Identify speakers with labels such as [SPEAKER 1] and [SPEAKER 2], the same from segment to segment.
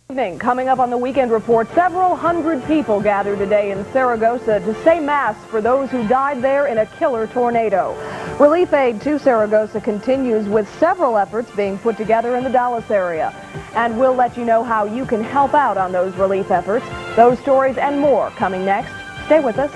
[SPEAKER 1] Coming up on the Weekend Report, several hundred people gathered today in Zaragoza to say Mass for those who died there in a killer tornado. Relief aid to Zaragoza continues with several efforts being put together in the Dallas area. And we'll let you know how you can help out on those relief efforts. Those stories and more coming next. Stay with us.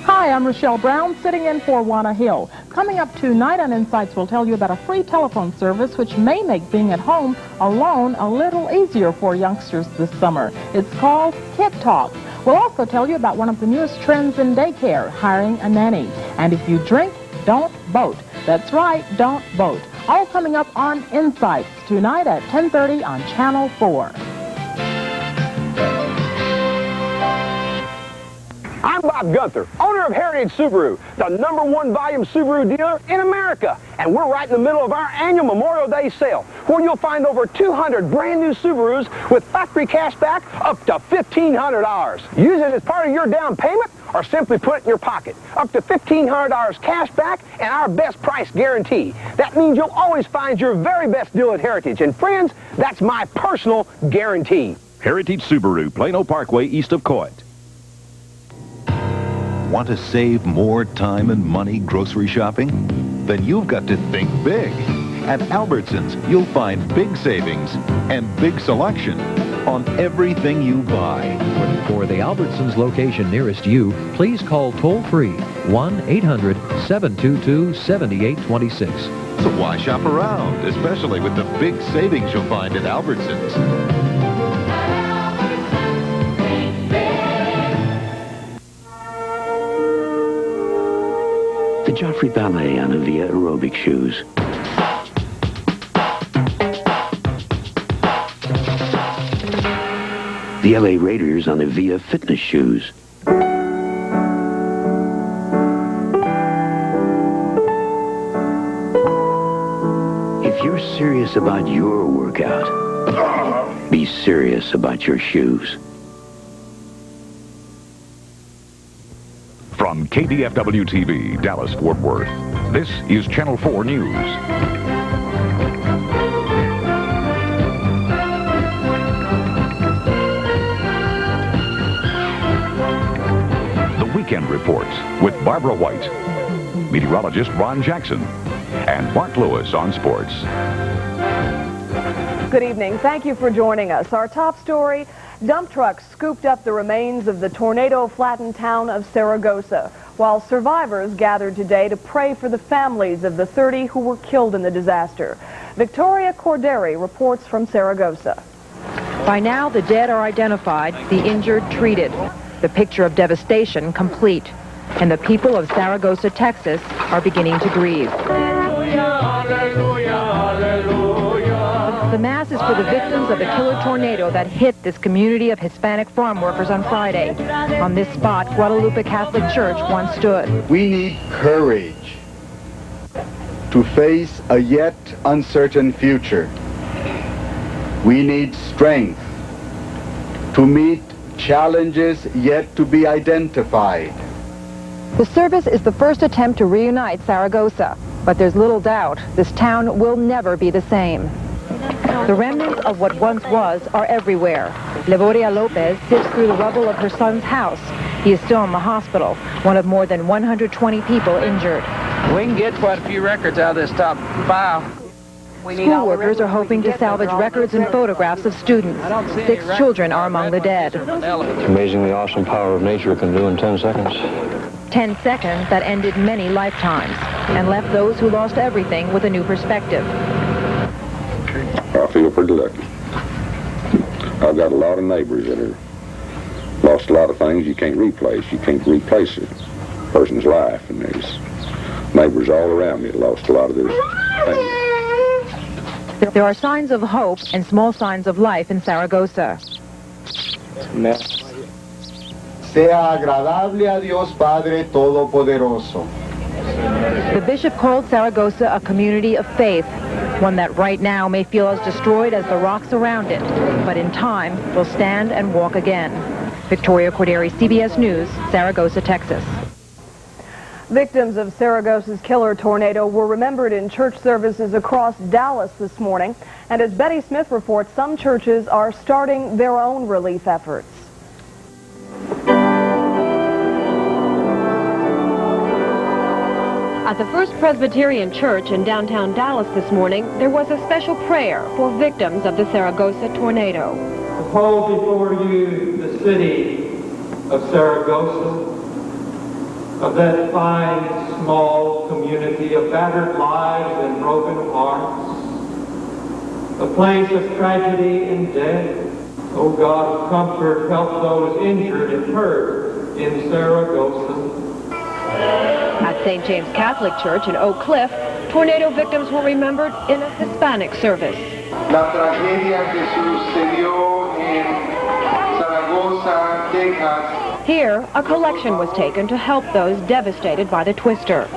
[SPEAKER 2] Hi, I'm Rochelle Brown, sitting in for Juana Hill. Coming up tonight on Insights, we'll tell you about a free telephone service which may make being at home alone a little easier for youngsters this summer. It's called Kid Talk. We'll also tell you about one of the newest trends in daycare, hiring a nanny. And if you drink, don't vote. That's right, don't vote. All coming up on Insights tonight at 10:30 on Channel 4.
[SPEAKER 3] I'm Bob Gunther, owner of Heritage Subaru, the #1 volume Subaru dealer in America. And we're right in the middle of our annual Memorial Day sale, where you'll find over 200 brand new Subarus with factory cash back up to $1,500. Use it as part of your down payment or simply put it in your pocket. Up to $1,500 cash back and our best price guarantee. That means you'll always find your very best deal at Heritage. And friends, that's my personal guarantee.
[SPEAKER 4] Heritage Subaru, Plano Parkway, east of Coit.
[SPEAKER 5] Want to save more time and money grocery shopping? Then you've got to think big. At Albertsons, you'll find big savings and big selection on everything you buy.
[SPEAKER 6] For the Albertsons location nearest you, please call toll-free 1-800-722-7826.
[SPEAKER 5] So why shop around, especially with the big savings you'll find at Albertsons?
[SPEAKER 7] The Joffrey Ballet on Avia aerobic shoes. The LA Raiders on Avia fitness shoes. If you're serious about your workout, be serious about your shoes.
[SPEAKER 4] From KDFW-TV, Dallas-Fort Worth, this is Channel 4 News. The Weekend Report with Barbara White, meteorologist Ron Jackson, and Mark Lewis on sports.
[SPEAKER 1] Good evening. Thank you for joining us. Our top story, dump trucks scooped up the remains of the tornado-flattened town of Zaragoza, while survivors gathered today to pray for the families of the 30 who were killed in the disaster. Victoria Corderi reports from Zaragoza.
[SPEAKER 8] By now, the dead are identified, the injured treated. The picture of devastation complete. And the people of Zaragoza, Texas, are beginning to grieve. The Mass is for the victims of the killer tornado that hit this community of Hispanic farm workers on Friday. On this spot, Guadalupe Catholic Church once stood.
[SPEAKER 9] We need courage to face a yet uncertain future. We need strength to meet challenges yet to be identified.
[SPEAKER 8] The service is the first attempt to reunite Zaragoza, but there's little doubt this town will never be the same. The remnants of what once was are everywhere. Levoria Lopez sifts through the rubble of her son's house. He is still in the hospital, one of more than 120 people injured.
[SPEAKER 10] We can get quite a few records out of this top pile.
[SPEAKER 8] School workers are hoping to salvage records and photographs of students. 6 children are among the dead.
[SPEAKER 11] It's amazing the awesome power of nature can do in 10 seconds.
[SPEAKER 8] 10 seconds that ended many lifetimes and left those who lost everything with a new perspective.
[SPEAKER 12] I feel pretty lucky. I've got a lot of neighbors that have lost a lot of things you can't replace. You can't replace a person's life, and there's neighbors all around me that lost a lot of their things.
[SPEAKER 8] There are signs of hope and small signs of life in Zaragoza.
[SPEAKER 9] Sea agradable a Dios Padre Todopoderoso.
[SPEAKER 8] The bishop called Zaragoza a community of faith, one that right now may feel as destroyed as the rocks around it, but in time will stand and walk again. Victoria Corderi, CBS News, Zaragoza, Texas.
[SPEAKER 1] Victims of Saragosa's killer tornado were remembered in church services across Dallas this morning. And as Betty Smith reports, some churches are starting their own relief efforts.
[SPEAKER 13] At the First Presbyterian Church in downtown Dallas this morning, there was a special prayer for victims of the Saragosa tornado.
[SPEAKER 14] I hold before you the city of Saragosa, of that fine, small community of battered lives and broken hearts, a place of tragedy and death. O God of comfort, help those injured and hurt in Saragosa.
[SPEAKER 13] At St. James Catholic Church in Oak Cliff, tornado victims were remembered in a Hispanic service.
[SPEAKER 9] La tragedia que sucedió en Zaragoza, Texas.
[SPEAKER 13] Here, a collection was taken to help those devastated by the twister.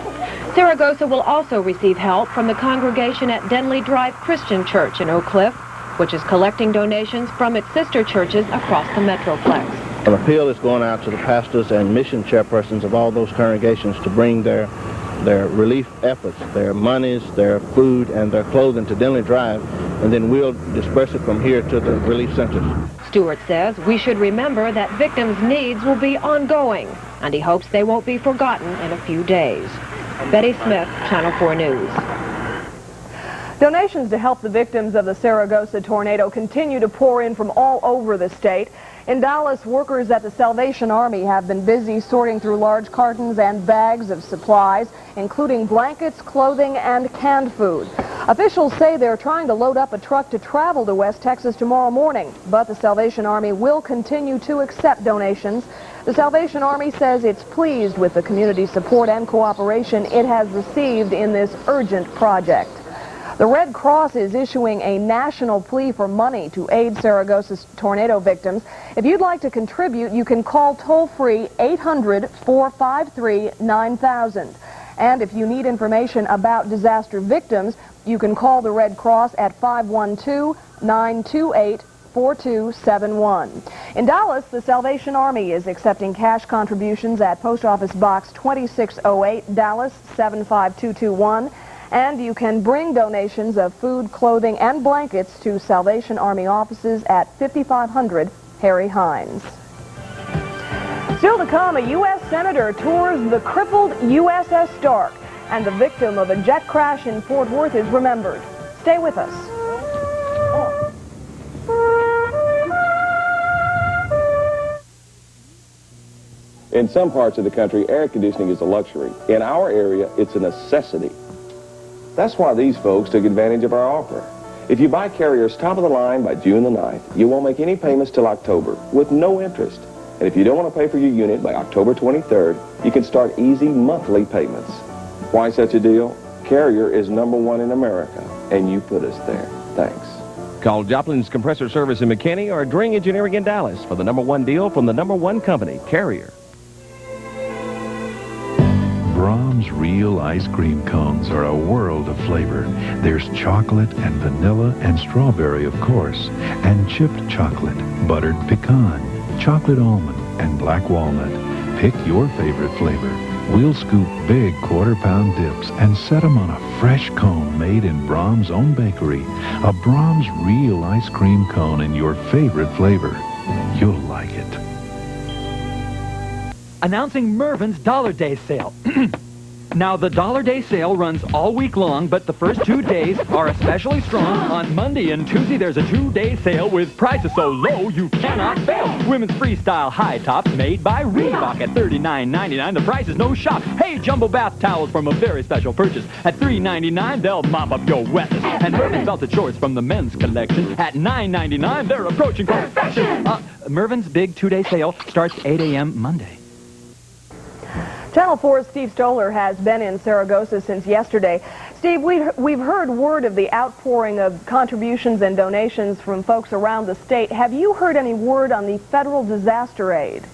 [SPEAKER 13] Saragosa will also receive help from the congregation at Denley Drive Christian Church in Oak Cliff, which is collecting donations from its sister churches across the Metroplex.
[SPEAKER 15] An appeal is going out to the pastors and mission chairpersons of all those congregations to bring their relief efforts, their monies, their food, and their clothing to Denley Drive, and then we'll disperse it from here to the relief centers.
[SPEAKER 13] Stewart says we should remember that victims' needs will be ongoing, and he hopes they won't be forgotten in a few days. Betty Smith, Channel 4 News.
[SPEAKER 1] Donations to help the victims of the Saragosa tornado continue to pour in from all over the state. In Dallas, workers at the Salvation Army have been busy sorting through large cartons and bags of supplies, including blankets, clothing, and canned food. Officials say they're trying to load up a truck to travel to West Texas tomorrow morning, but the Salvation Army will continue to accept donations. The Salvation Army says it's pleased with the community support and cooperation it has received in this urgent project. The Red Cross is issuing a national plea for money to aid Saragosa's tornado victims. If you'd like to contribute, you can call toll-free 800-453-9000. And if you need information about disaster victims, you can call the Red Cross at 512-928-4271. In Dallas, the Salvation Army is accepting cash contributions at Post Office Box 2608, Dallas 75221. And you can bring donations of food, clothing, and blankets to Salvation Army offices at 5500 Harry Hines. Still to come, a U.S. Senator tours the crippled USS Stark, and the victim of a jet crash in Fort Worth is remembered. Stay with us.
[SPEAKER 11] In some parts of the country, air conditioning is a luxury. In our area, it's a necessity. That's why these folks took advantage of our offer. If you buy Carrier's top of the line by June the 9th, you won't make any payments till October with no interest. And if you don't want to pay for your unit by October 23rd, you can start easy monthly payments. Why such a deal? Carrier is #1 in America, and you put us there. Thanks.
[SPEAKER 16] Call Joplin's Compressor Service in McKinney or Dring Engineering in Dallas for the #1 deal from the #1 company, Carrier.
[SPEAKER 5] Brahms real ice cream cones are a world of flavor. There's chocolate and vanilla and strawberry, of course, and chipped chocolate, buttered pecan, chocolate almond, and black walnut. Pick your favorite flavor. We'll scoop big quarter-pound dips and set them on a fresh cone made in Brahms' own bakery. A Brahms real ice cream cone in your favorite flavor. You'll like it.
[SPEAKER 17] Announcing Mervyn's Dollar Day sale. Now, the Dollar Day sale runs all week long, but the first 2 days are especially strong. On Monday and Tuesday, there's a 2-day sale with prices so low you cannot fail. Women's freestyle high tops made by Reebok at $39.99. The price is no shock. Hey, jumbo bath towels from a very special purchase at $3.99. They'll mop up your wetness. And Mervyn belted shorts from the men's collection at $9.99. They're approaching perfection. Mervyn's big 2-day sale starts 8 a.m. Monday.
[SPEAKER 1] Channel 4's Steve Stoller has been in Saragosa since yesterday. Steve, we've heard word of the outpouring of contributions and donations from folks around the state. Have you heard any word on the federal disaster aid?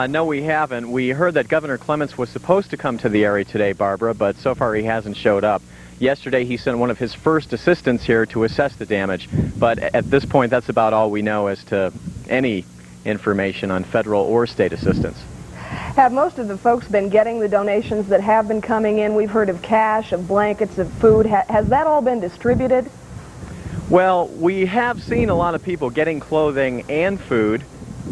[SPEAKER 18] No, we haven't. We heard that Governor Clements was supposed to come to the area today, Barbara, but so far he hasn't showed up. Yesterday he sent one of his first assistants here to assess the damage, but at this point that's about all we know as to any information on federal or state assistance.
[SPEAKER 1] Have most of the folks been getting the donations that have been coming in? We've heard of cash, of blankets, of food. Has that all been distributed?
[SPEAKER 18] Well, we have seen a lot of people getting clothing and food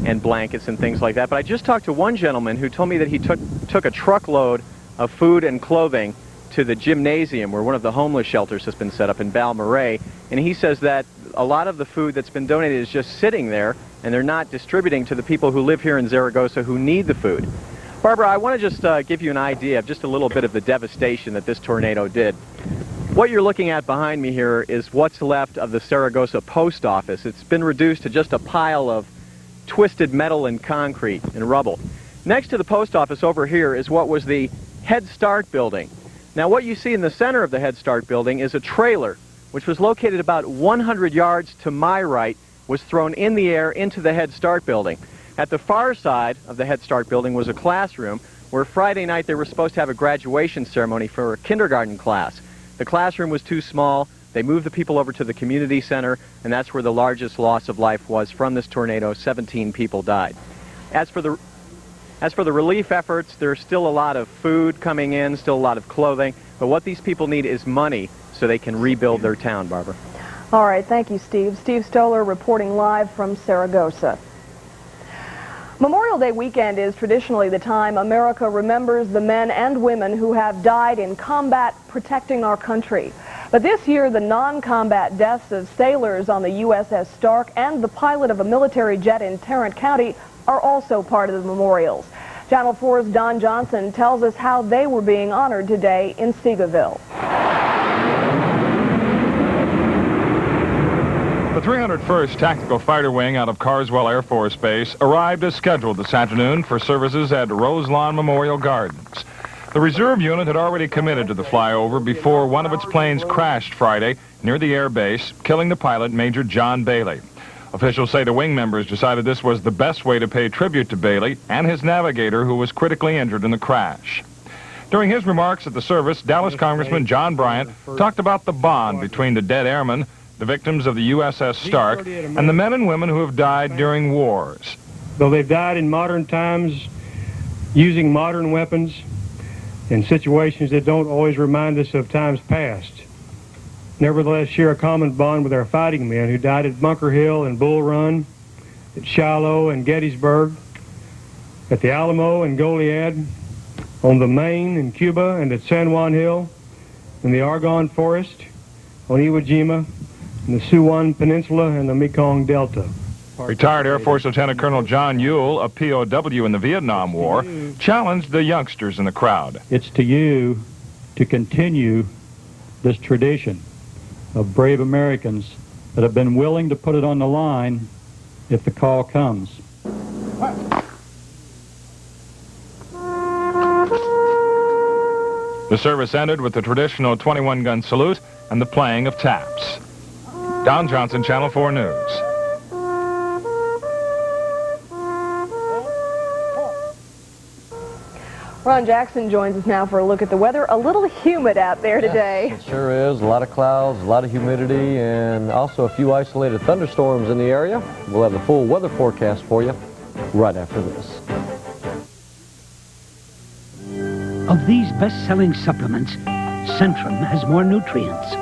[SPEAKER 18] and blankets and things like that, but I just talked to one gentleman who told me that he took a truckload of food and clothing to the gymnasium where one of the homeless shelters has been set up in Balmorhea, and he says that a lot of the food that's been donated is just sitting there, and they're not distributing to the people who live here in Zaragoza who need the food. Barbara, I want to just give you an idea of just a little bit of the devastation that this tornado did. What you're looking at behind me here is what's left of the Zaragoza post office. It's been reduced to just a pile of twisted metal and concrete and rubble. Next to the post office over here is what was the Head Start building. Now what you see in the center of the Head Start building is a trailer which was located about 100 yards to my right, was thrown in the air into the Head Start building. At the far side of the Head Start building was a classroom where Friday night they were supposed to have a graduation ceremony for a kindergarten class. The classroom was too small. They moved the people over to the community center, and that's where the largest loss of life was from this tornado. 17 people died. As for the relief efforts, there's still a lot of food coming in, still a lot of clothing, but what these people need is money so they can rebuild their town, Barbara.
[SPEAKER 1] All right, thank you, Steve. Steve Stoller reporting live from Zaragoza. Memorial Day weekend is traditionally the time America remembers the men and women who have died in combat protecting our country. But this year, the non-combat deaths of sailors on the USS Stark and the pilot of a military jet in Tarrant County are also part of the memorials. Channel 4's Don Johnson tells us how they were being honored today in Seagoville.
[SPEAKER 19] The 301st Tactical Fighter Wing out of Carswell Air Force Base arrived as scheduled this afternoon for services at Roselawn Memorial Gardens. The reserve unit had already committed to the flyover before one of its planes crashed Friday near the air base, killing the pilot, Major John Bailey. Officials say the wing members decided this was the best way to pay tribute to Bailey and his navigator, who was critically injured in the crash. During his remarks at the service, Dallas Congressman John Bryant talked about the bond between the dead airmen, the victims of the USS Stark, and the men and women who have died during wars.
[SPEAKER 20] Though they've died in modern times, using modern weapons in situations that don't always remind us of times past, nevertheless share a common bond with our fighting men who died at Bunker Hill and Bull Run, at Shiloh and Gettysburg, at the Alamo and Goliad, on the Maine in Cuba and at San Juan Hill, in the Argonne Forest, on Iwo Jima, in the Siwan Peninsula and the Mekong Delta.
[SPEAKER 19] Retired Air Force Lieutenant Colonel John Ewell, a POW in the Vietnam War, challenged the youngsters in the crowd.
[SPEAKER 21] It's to you to continue this tradition of brave Americans that have been willing to put it on the line if the call comes.
[SPEAKER 19] The service ended with the traditional 21-gun salute and the playing of taps. Don Johnson, Channel 4 News.
[SPEAKER 1] Ron Jackson joins us now for a look at the weather. A little humid out there today.
[SPEAKER 22] It sure is. A lot of clouds, a lot of humidity, and also a few isolated thunderstorms in the area. We'll have the full weather forecast for you right after this.
[SPEAKER 23] Of these best-selling supplements, Centrum has more nutrients.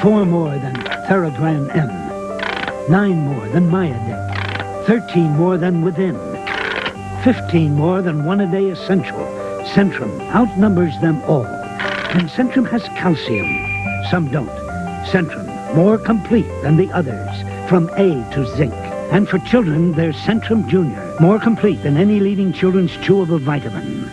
[SPEAKER 23] 4 more than Theragram M. 9 more than Myadec. 13 more than Within. 15 more than One-A-Day Essential. Centrum outnumbers them all. And Centrum has calcium. Some don't. Centrum, more complete than the others, from A to Zinc. And for children, there's Centrum Junior, more complete than any leading children's chewable vitamin.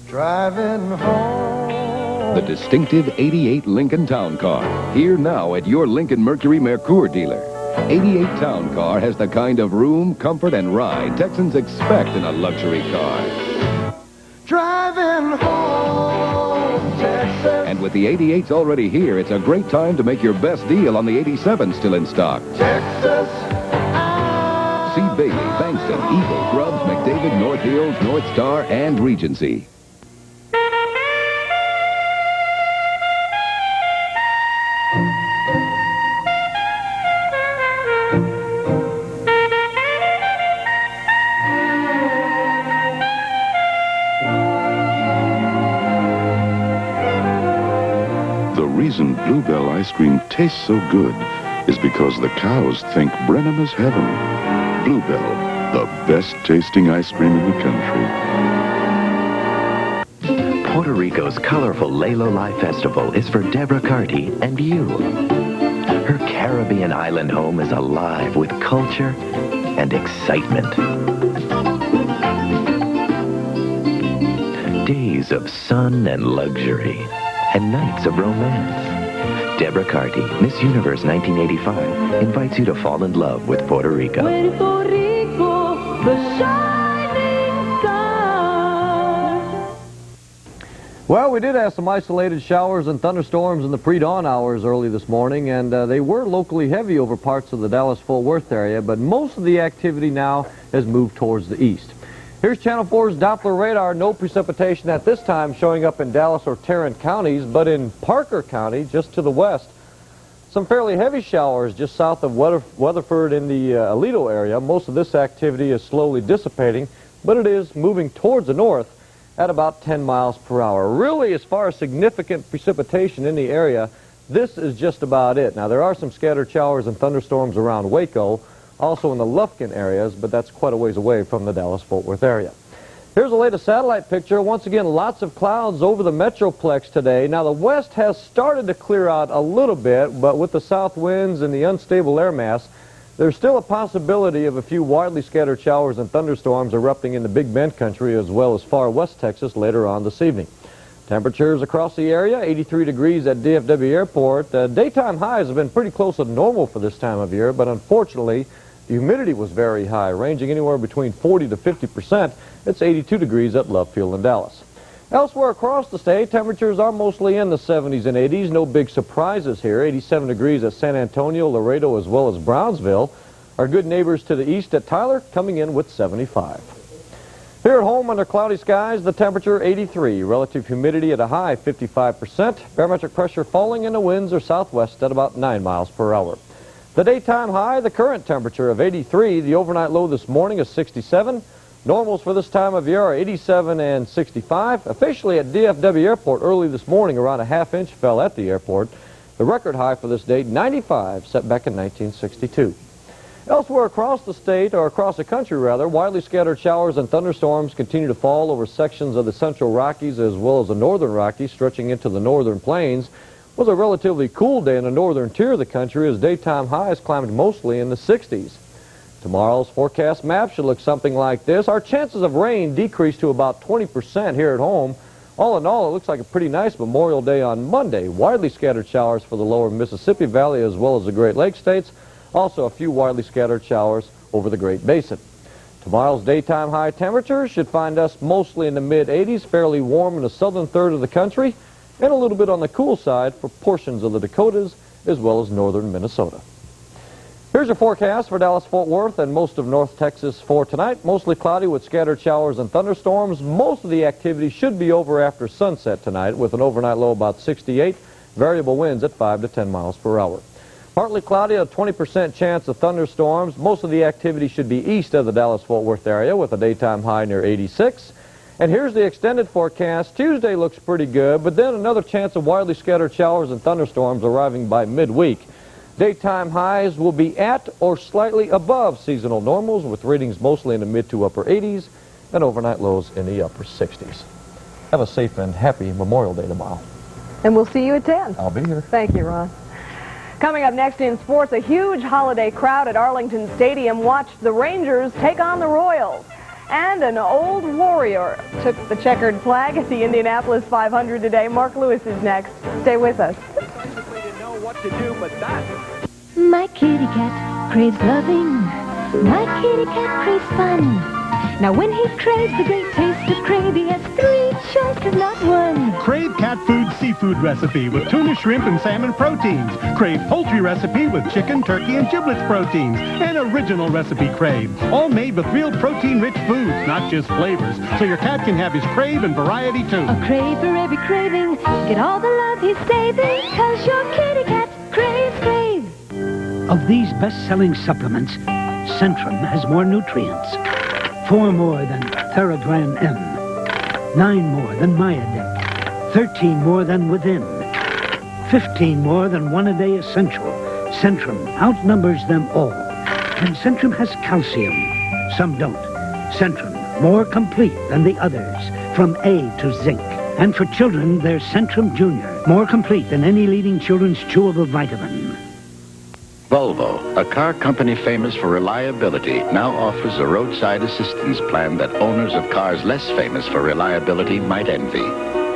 [SPEAKER 24] Driving home.
[SPEAKER 5] The distinctive 88 Lincoln Town Car, here now at your Lincoln Mercury Mercure dealer. 88 Town Car has the kind of room, comfort, and ride Texans expect in a luxury car.
[SPEAKER 24] Driving home, Texas.
[SPEAKER 5] And with the 88s already here, it's a great time to make your best deal on the 87 still in stock.
[SPEAKER 24] Texas.
[SPEAKER 5] See Bailey, Bankston, Eagle, Grubbs, McDavid, North Hills, North Star, and Regency.
[SPEAKER 2] Bluebell ice cream tastes so good is because the cows think Brenham is heaven. Bluebell, the best tasting ice cream in the country.
[SPEAKER 3] Puerto Rico's colorful Lalo Life Festival is for Deborah Carty and you. Her Caribbean island home is alive with culture and excitement. Days of sun and luxury, and nights of romance. Deborah Carty, Miss Universe 1985, invites you to fall in love with Puerto Rico.
[SPEAKER 24] Puerto Rico, the shining star.
[SPEAKER 22] Well, we did have some isolated showers and thunderstorms in the pre-dawn hours early this morning, and they were locally heavy over parts of the Dallas-Fort Worth area, but most of the activity now has moved towards the east. Here's Channel 4's Doppler radar. No precipitation at this time showing up in Dallas or Tarrant counties, but in Parker County, just to the west, some fairly heavy showers just south of Weatherford in the Aledo area. Most of this activity is slowly dissipating, but it is moving towards the north at about 10 miles per hour. Really, as far as significant precipitation in the area, this is just about it. Now, there are some scattered showers and thunderstorms around Waco, also in the Lufkin areas, but that's quite a ways away from the Dallas-Fort Worth area. Here's the latest satellite picture. Once again, lots of clouds over the Metroplex today. Now, the west has started to clear out a little bit, but with the south winds and the unstable air mass, there's still a possibility of a few widely scattered showers and thunderstorms erupting in the Big Bend country as well as far west Texas later on this evening. Temperatures across the area, 83 degrees at DFW Airport. Daytime highs have been pretty close to normal for this time of year, but unfortunately, the humidity was very high, ranging anywhere between 40 to 50%. It's 82 degrees at Love Field in Dallas. Elsewhere across the state, temperatures are mostly in the 70s and 80s. No big surprises here. 87 degrees at San Antonio, Laredo, as well as Brownsville. Our good neighbors to the east at Tyler coming in with 75. Here at home under cloudy skies, the temperature 83. Relative humidity at a high 55%. Barometric pressure falling and the winds are southwest at about 9 miles per hour. The daytime high, the current temperature of 83. The overnight low this morning is 67. Normals for this time of year are 87 and 65. Officially at DFW Airport early this morning, around a half-inch fell at the airport. The record high for this date, 95, set back in 1962. Elsewhere across the state, or across the country rather, widely scattered showers and thunderstorms continue to fall over sections of the central Rockies as well as the northern Rockies, stretching into the northern plains. It was a relatively cool day in the northern tier of the country as daytime highs climbed mostly in the 60s. Tomorrow's forecast map should look something like this. Our chances of rain decrease to about 20% here at home. All in all, it looks like a pretty nice Memorial Day on Monday. Widely scattered showers for the lower Mississippi Valley as well as the Great Lakes states. Also a few widely scattered showers over the Great Basin. Tomorrow's daytime high temperatures should find us mostly in the mid-80s, fairly warm in the southern third of the country, and a little bit on the cool side for portions of the Dakotas as well as northern Minnesota. Here's your forecast for Dallas-Fort Worth and most of North Texas for tonight. Mostly cloudy with scattered showers and thunderstorms. Most of the activity should be over after sunset tonight with an overnight low about 68. Variable winds at 5 to 10 miles per hour. Partly cloudy, a 20% chance of thunderstorms. Most of the activity should be east of the Dallas-Fort Worth area with a daytime high near 86. And here's the extended forecast. Tuesday looks pretty good, but then another chance of widely scattered showers and thunderstorms arriving by midweek. Daytime highs will be at or slightly above seasonal normals with readings mostly in the mid to upper 80s and overnight lows in the upper 60s. Have a safe and happy Memorial Day tomorrow.
[SPEAKER 1] And we'll see you at 10.
[SPEAKER 22] I'll be here.
[SPEAKER 1] Thank you, Ron. Coming up next in sports, a huge holiday crowd at Arlington Stadium watched the Rangers take on the Royals. And an old warrior took the checkered flag at the Indianapolis 500 today. Mark Lewis is next. Stay with us.
[SPEAKER 6] My kitty cat craves loving. My kitty cat craves fun. Now when he craves the great taste of Crave, he has 3 choices, not one.
[SPEAKER 7] Crave cat food seafood recipe with tuna, shrimp, and salmon proteins. Crave poultry recipe with chicken, turkey, and giblets proteins. And original recipe Crave. All made with real protein-rich foods, not just flavors. So your cat can have his crave and variety too.
[SPEAKER 6] A crave for every craving. Get all the love he's saving, 'cause your kitty cat craves Crave.
[SPEAKER 23] Of these best-selling supplements, Centrum has more nutrients. 4 more than Theradran M. 9 more than Myadec. 13 more than Within. 15 more than one a day is Central. Centrum outnumbers them all. And Centrum has calcium. Some don't. Centrum, more complete than the others, from A to zinc. And for children, there's Centrum Junior, more complete than any leading children's chewable vitamin.
[SPEAKER 4] Volvo, a car company famous for reliability, now offers a roadside assistance plan that owners of cars less famous for reliability might envy.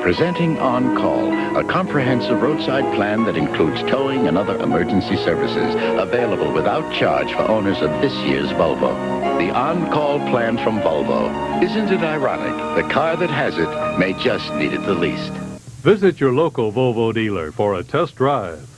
[SPEAKER 4] Presenting On Call, a comprehensive roadside plan that includes towing and other emergency services, available without charge for owners of this year's Volvo. The On Call plan from Volvo. Isn't it ironic? The car that has it may just need it the least.
[SPEAKER 8] Visit your local Volvo dealer for a test drive.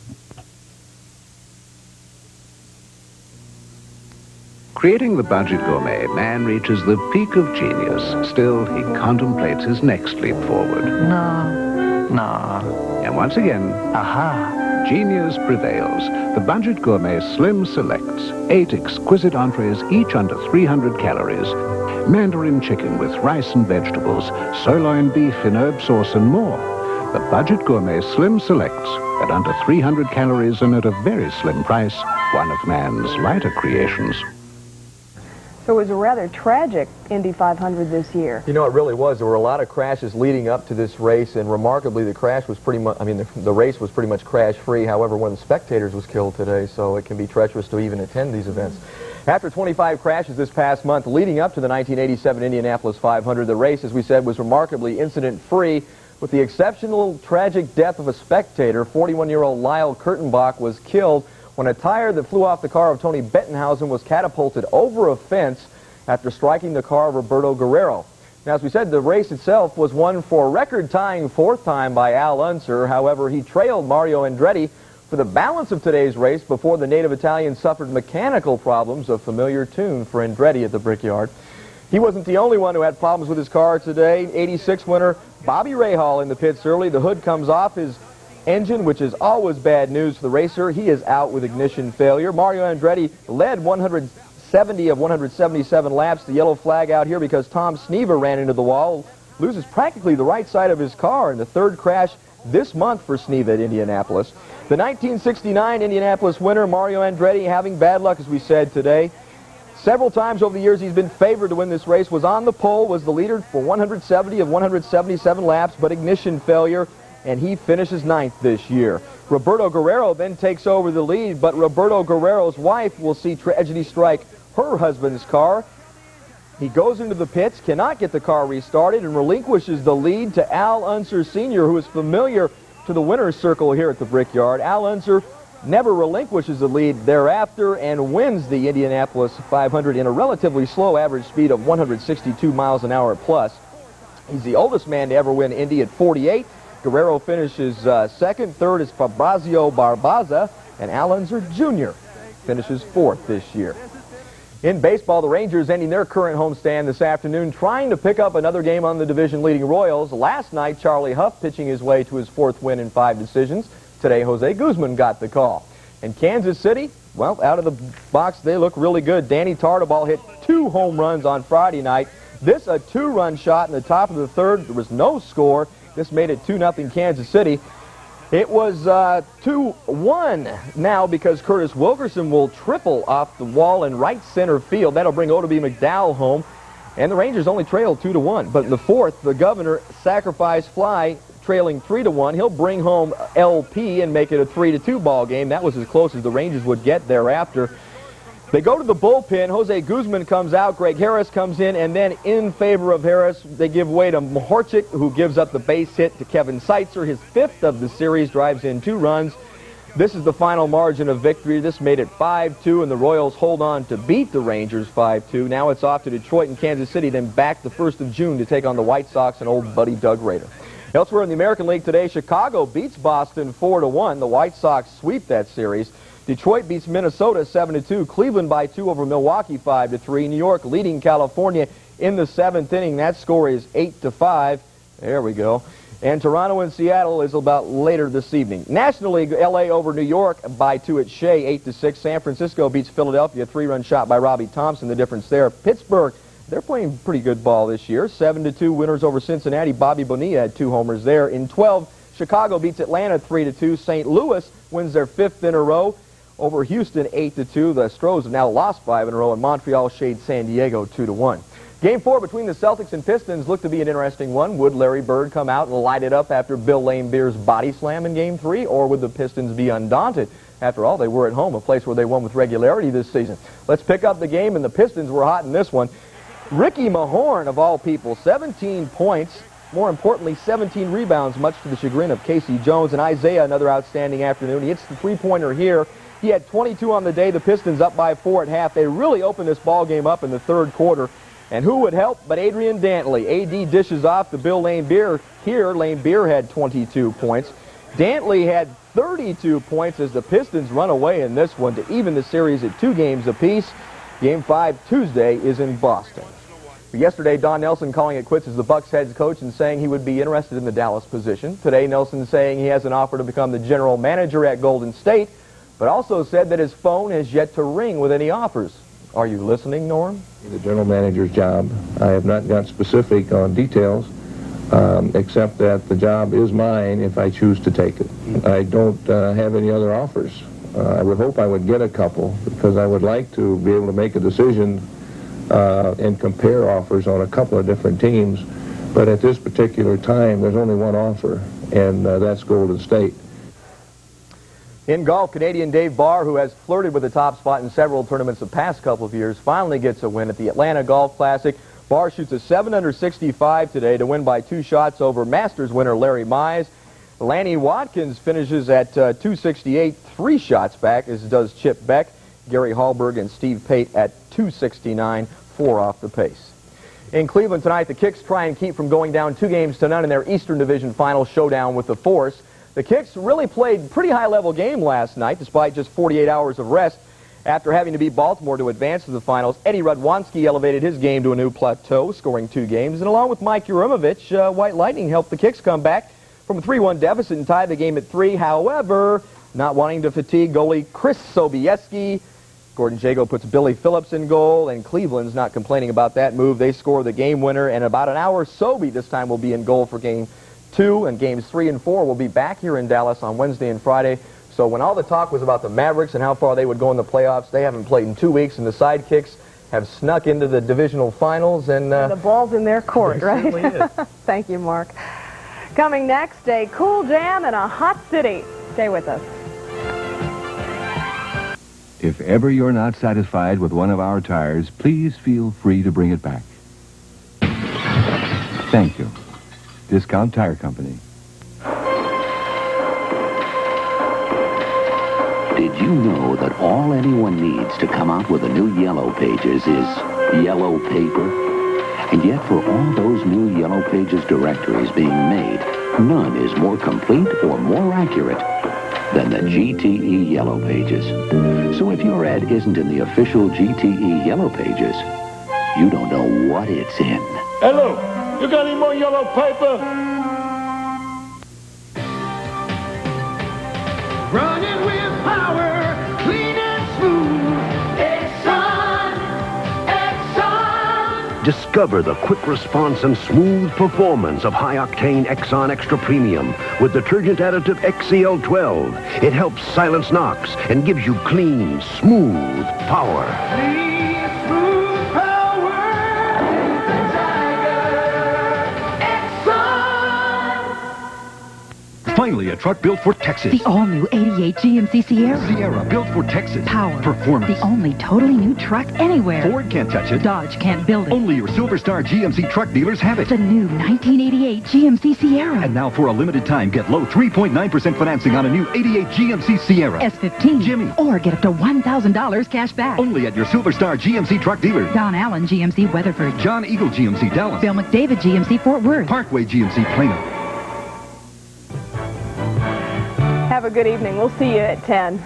[SPEAKER 10] Creating the Budget Gourmet, man reaches the peak of genius. Still, he contemplates his next leap forward.
[SPEAKER 12] No.
[SPEAKER 10] And once again,
[SPEAKER 12] aha,
[SPEAKER 10] genius prevails. The Budget Gourmet Slim selects 8 exquisite entrees, each under 300 calories. Mandarin chicken with rice and vegetables, sirloin beef in herb sauce and more. The Budget Gourmet Slim selects at under 300 calories and at a very slim price, one of man's lighter creations.
[SPEAKER 1] So it was a rather tragic Indy 500 this year.
[SPEAKER 25] You know, it really was. There were a lot of crashes leading up to this race, and remarkably, the crash was pretty much, the race was pretty much crash-free. However, one of the spectators was killed today, so it can be treacherous to even attend these events. After 25 crashes this past month, leading up to the 1987 Indianapolis 500, the race, as we said, was remarkably incident-free, with the exceptional tragic death of a spectator. 41-year-old Lyle Kurtenbach was killed when a tire that flew off the car of Tony Bettenhausen was catapulted over a fence after striking the car of Roberto Guerrero. Now, as we said, the race itself was won for a record-tying 4th time by Al Unser. However, he trailed Mario Andretti for the balance of today's race before the native Italian suffered mechanical problems, a familiar tune for Andretti at the Brickyard. He wasn't the only one who had problems with his car today. 86 winner Bobby Rahal in the pits early. The hood comes off his engine, which is always bad news for the racer. He is out with ignition failure. Mario Andretti led 170 of 177 laps. The yellow flag out here because Tom Snever ran into the wall, loses practically the right side of his car in the 3rd crash this month for Snever at Indianapolis. The 1969 Indianapolis winner, Mario Andretti, having bad luck, as we said today. Several times over the years he's been favored to win this race, was on the pole, was the leader for 170 of 177 laps, but ignition failure, and he finishes 9th this year. Roberto Guerrero then takes over the lead, but Roberto Guerrero's wife will see tragedy strike her husband's car. He goes into the pits, cannot get the car restarted, and relinquishes the lead to Al Unser Sr., who is familiar to the winner's circle here at the Brickyard. Al Unser never relinquishes the lead thereafter and wins the Indianapolis 500 in a relatively slow average speed of 162 miles an hour plus. He's the oldest man to ever win Indy at 48. Guerrero finishes 2nd. 3rd is Fabrizio Barbaza, and Al Unser Jr. finishes 4th this year. In baseball, the Rangers ending their current homestand this afternoon, trying to pick up another game on the division-leading Royals. Last night, Charlie Huff pitching his way to his 4th win in 5 decisions. Today, Jose Guzman got the call. And Kansas City, well, out of the box, they look really good. Danny Tartabaugh hit 2 home runs on Friday night. This a 2-run shot in the top of the 3rd. There was no score. This made it 2-0 Kansas City. It was 2-1 now because Curtis Wilkerson will triple off the wall in right center field. That'll bring Oddibe McDowell home. And the Rangers only trailed 2-1. But in the 4th, the Governor sacrifice fly, trailing 3-1. He'll bring home LP and make it a 3-2 ball game. That was as close as the Rangers would get thereafter. They go to the bullpen. Jose Guzman comes out. Greg Harris comes in. And then in favor of Harris, they give way to Mahorchik, who gives up the base hit to Kevin Seitzer. His 5th of the series, drives in 2 runs. This is the final margin of victory. This made it 5-2, and the Royals hold on to beat the Rangers 5-2. Now it's off to Detroit and Kansas City, then back the 1st of June to take on the White Sox and old buddy Doug Rader. Elsewhere in the American League today, Chicago beats Boston 4-1. The White Sox sweep that series. Detroit beats Minnesota 7-2. Cleveland by 2 over Milwaukee 5-3. New York leading California in the 7th inning. That score is 8-5. There we go. And Toronto and Seattle is about later this evening. National League, L.A. over New York by 2 at Shea, 8-6. San Francisco beats Philadelphia, 3-run shot by Robbie Thompson. The difference there. Pittsburgh, they're playing pretty good ball this year. 7-2 winners over Cincinnati. Bobby Bonilla had 2 homers there. In 12, Chicago beats Atlanta 3-2. St. Louis wins their 5th in a row over Houston 8-2. The Stros have now lost 5 in a row, and Montreal shades San Diego 2-1. Game 4 between the Celtics and Pistons looked to be an interesting one. Would Larry Bird come out and light it up after Bill Laimbeer's body slam in Game 3, or would the Pistons be undaunted? After all, they were at home, a place where they won with regularity this season. Let's pick up the game, and the Pistons were hot in this one. Ricky Mahorn, of all people, 17 points. More importantly, 17 rebounds, much to the chagrin of Casey Jones. And Isaiah, another outstanding afternoon. He hits the three-pointer here. He had 22 on the day. The Pistons up by 4 at half. They really opened this ball game up in the third quarter. And who would help but Adrian Dantley? AD dishes off to Bill Laimbeer. Here, Laimbeer had 22 points. Dantley had 32 points as the Pistons run away in this one to even the series at 2 games apiece. Game 5 Tuesday is in Boston. Yesterday, Don Nelson calling it quits as the Bucks head coach and saying he would be interested in the Dallas position. Today, Nelson saying he has an offer to become the general manager at Golden State, but also said that his phone has yet to ring with any offers. Are you listening, Norm?
[SPEAKER 9] The general manager's job. I have not got specific on details, except that the job is mine if I choose to take it. I don't have any other offers. I would hope I would get a couple, because I would like to be able to make a decision and compare offers on a couple of different teams. But at this particular time, there's only one offer, and that's Golden State.
[SPEAKER 25] In golf, Canadian Dave Barr, who has flirted with the top spot in several tournaments the past couple of years, finally gets a win at the Atlanta Golf Classic. Barr shoots a 7 under 65 today to win by 2 shots over Masters winner Larry Mize. Lanny Watkins finishes at 268, 3 shots back, as does Chip Beck. Gary Hallberg and Steve Pate at 269, 4 off the pace. In Cleveland tonight, the Kicks try and keep from going down 2-0 in their Eastern Division final showdown with the Force. The Kicks really played pretty high-level game last night, despite just 48 hours of rest. After having to beat Baltimore to advance to the finals, Eddie Radwanski elevated his game to a new plateau, scoring 2 games. And along with Mike Urimovich, White Lightning helped the Kicks come back from a 3-1 deficit and tie the game at 3. However, not wanting to fatigue goalie Chris Sobieski, Gordon Jago puts Billy Phillips in goal, and Cleveland's not complaining about that move. They score the game winner, and about an hour, Sobey this time will be in goal for Game 2, and Games 3 and 4 will be back here in Dallas on Wednesday and Friday. So when all the talk was about the Mavericks and how far they would go in the playoffs, they haven't played in 2 weeks, and the Sidekicks have snuck into the divisional finals. And
[SPEAKER 1] the ball's in their court, right? Thank you, Mark. Coming next, a cool jam in a hot city. Stay with us.
[SPEAKER 12] If ever you're not satisfied with one of our tires, please feel free to bring it back. Thank you. Discount Tire Company.
[SPEAKER 13] Did you know that all anyone needs to come out with a new Yellow Pages is yellow paper? And yet for all those new Yellow Pages directories being made, none is more complete or more accurate than the GTE Yellow Pages. So if your ad isn't in the official GTE Yellow Pages, you don't know what it's in.
[SPEAKER 14] Hello, you got any more yellow paper?
[SPEAKER 24] Running with power, clean and smooth. Exxon, Exxon.
[SPEAKER 15] Discover the quick response and smooth performance of high-octane Exxon Extra Premium with detergent additive XCL12. It helps silence knocks and gives you clean, smooth power.
[SPEAKER 24] Clean, smooth power.
[SPEAKER 26] Finally, a truck built for Texas.
[SPEAKER 27] The all-new 88 GMC Sierra.
[SPEAKER 26] Sierra, built for Texas.
[SPEAKER 27] Power.
[SPEAKER 26] Performance.
[SPEAKER 27] The only totally new truck anywhere.
[SPEAKER 26] Ford can't touch it.
[SPEAKER 27] Dodge can't build it.
[SPEAKER 26] Only your Silverstar GMC truck dealers have it.
[SPEAKER 27] The new 1988 GMC Sierra.
[SPEAKER 26] And now for a limited time, get low 3.9% financing on a new 88 GMC Sierra.
[SPEAKER 27] S15.
[SPEAKER 26] Jimmy.
[SPEAKER 27] Or get up to $1,000 cash back.
[SPEAKER 26] Only at your Silverstar GMC truck dealer.
[SPEAKER 27] Don Allen GMC Weatherford.
[SPEAKER 26] John Eagle GMC Dallas.
[SPEAKER 27] Bill McDavid GMC Fort Worth.
[SPEAKER 26] Parkway GMC Plano.
[SPEAKER 1] Have a good evening. We'll see you at 10.